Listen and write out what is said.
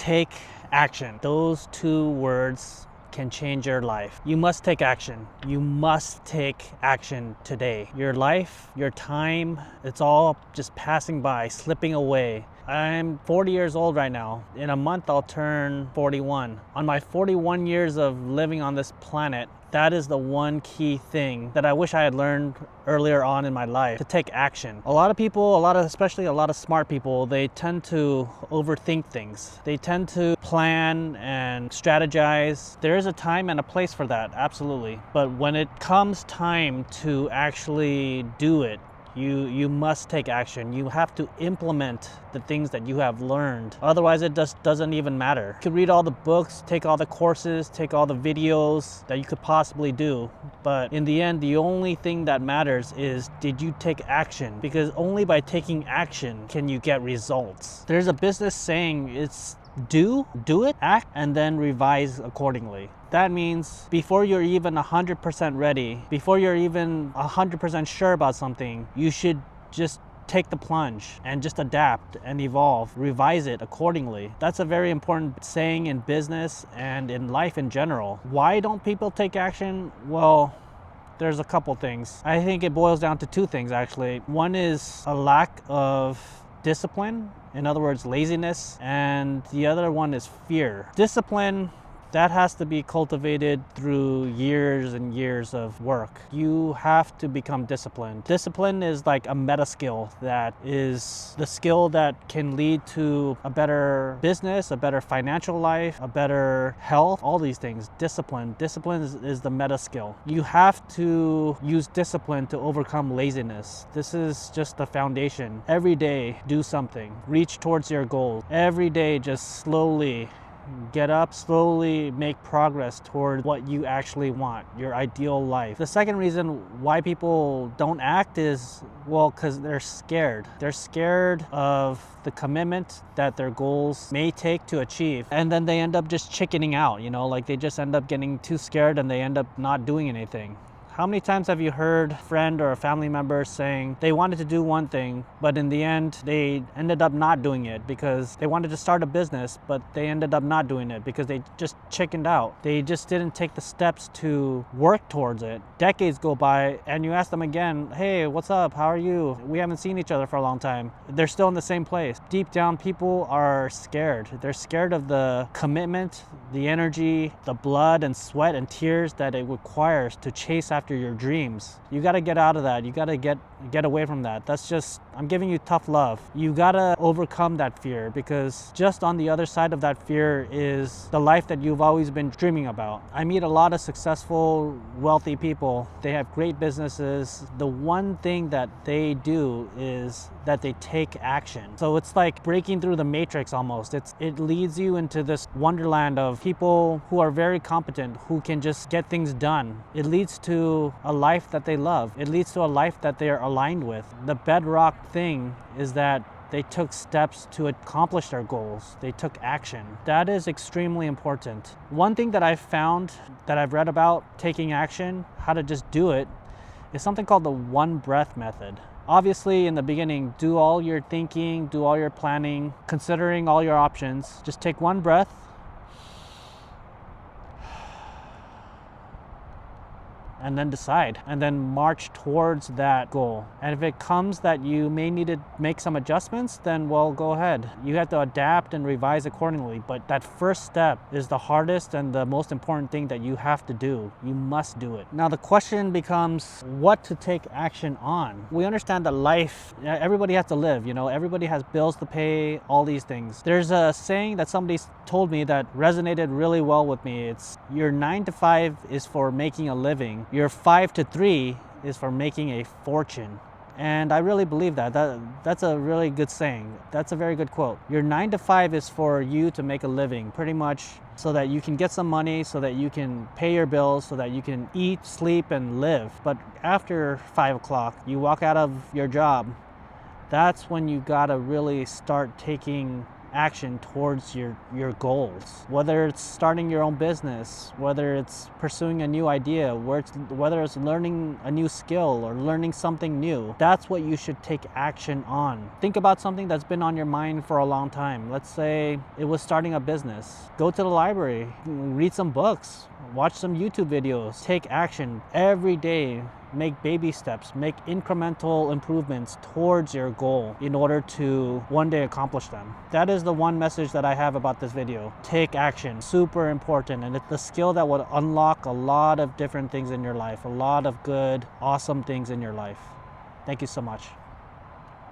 take action. Those two words can change your life. You must take action. You must take action today. Your life, your time, it's all just passing by, slipping away. I'm 40 years old right now. In a month, I'll turn 41. On my 41 years of living on this planet, that is the one key thing that I wish I had learned earlier on in my life, to take action. A lot of people, especially a lot of smart people, they tend to overthink things. They tend to plan and strategize. There is a time and a place for that, absolutely. But when it comes time to actually do it, you must take action. You have to implement the things that you have learned. Otherwise, it just doesn't even matter. You could read all the books, take all the courses, take all the videos that you could possibly do. But in the end, the only thing that matters is, did you take action? Because only by taking action can you get results. There's a business saying, it's do it, act, and then revise accordingly. That means before you're even 100% ready, before you're even 100% sure about something, you should just take the plunge and just adapt and evolve, revise it accordingly. That's a very important saying in business and in life in general. Why don't people take action? Well, there's a couple things. I think it boils down to two things, actually. One is a lack of discipline, in other words, laziness, and the other one is fear. Discipline, that has to be cultivated through years and years of work. You have to become disciplined. Discipline is like a meta skill that is the skill that can lead to a better business, a better financial life, a better health, all these things. Discipline is the meta skill. You have to use discipline to overcome laziness. This is just the foundation. Every day, do something. Reach towards your goals. Every day, just slowly get up, slowly make progress toward what you actually want, your ideal life. The second reason why people don't act is, well, because they're scared. They're scared of the commitment that their goals may take to achieve. And then they end up just chickening out, like they just end up getting too scared and they end up not doing anything. How many times have you heard a friend or a family member saying they wanted to do one thing, but in the end, they ended up not doing it because they wanted to start a business, but they ended up not doing it because they just chickened out. They just didn't take the steps to work towards it. Decades go by and you ask them again, hey, what's up? How are you? We haven't seen each other for a long time. They're still in the same place. Deep down, people are scared. They're scared of the commitment, the energy, the blood and sweat and tears that it requires to chase after your dreams. You got to get out of that. You got to get away from that. That's just, I'm giving you tough love. You got to overcome that fear, because just on the other side of that fear is the life that you've always been dreaming about. I meet a lot of successful, wealthy people. They have great businesses. The one thing that they do is that they take action. So it's like breaking through the matrix almost. It leads you into this wonderland of people who are very competent, who can just get things done. It leads to a life that they love. It leads to a life that they are aligned with. The bedrock thing is that they took steps to accomplish their goals. They took action. That is extremely important. One thing that I've found, that I've read about taking action, how to just do it, is something called the one breath method. Obviously, in the beginning, do all your thinking, do all your planning, considering all your options. Just take one breath, and then decide, and then march towards that goal. And if it comes that you may need to make some adjustments, then well, go ahead. You have to adapt and revise accordingly, but that first step is the hardest and the most important thing that you have to do. You must do it. Now the question becomes what to take action on. We understand that life, everybody has to live, everybody has bills to pay, all these things. There's a saying that somebody told me that resonated really well with me. It's, your 9 to 5 is for making a living. Your 5 to 3 is for making a fortune. And I really believe that. That's a really good saying. That's a very good quote. Your 9 to 5 is for you to make a living, pretty much so that you can get some money, so that you can pay your bills, so that you can eat, sleep, and live. But after 5 o'clock, you walk out of your job, that's when you gotta really start taking action towards your goals. Whether it's starting your own business, whether it's pursuing a new idea, whether it's learning a new skill or learning something new, that's what you should take action on. Think about something that's been on your mind for a long time. Let's say it was starting a business. Go to the library, read some books, watch some YouTube videos, take action every day. Make baby steps, make incremental improvements towards your goal in order to one day accomplish them. That is the one message that I have about this video. Take action, super important, and it's the skill that will unlock a lot of different things in your life, a lot of good, awesome things in your life. Thank you so much.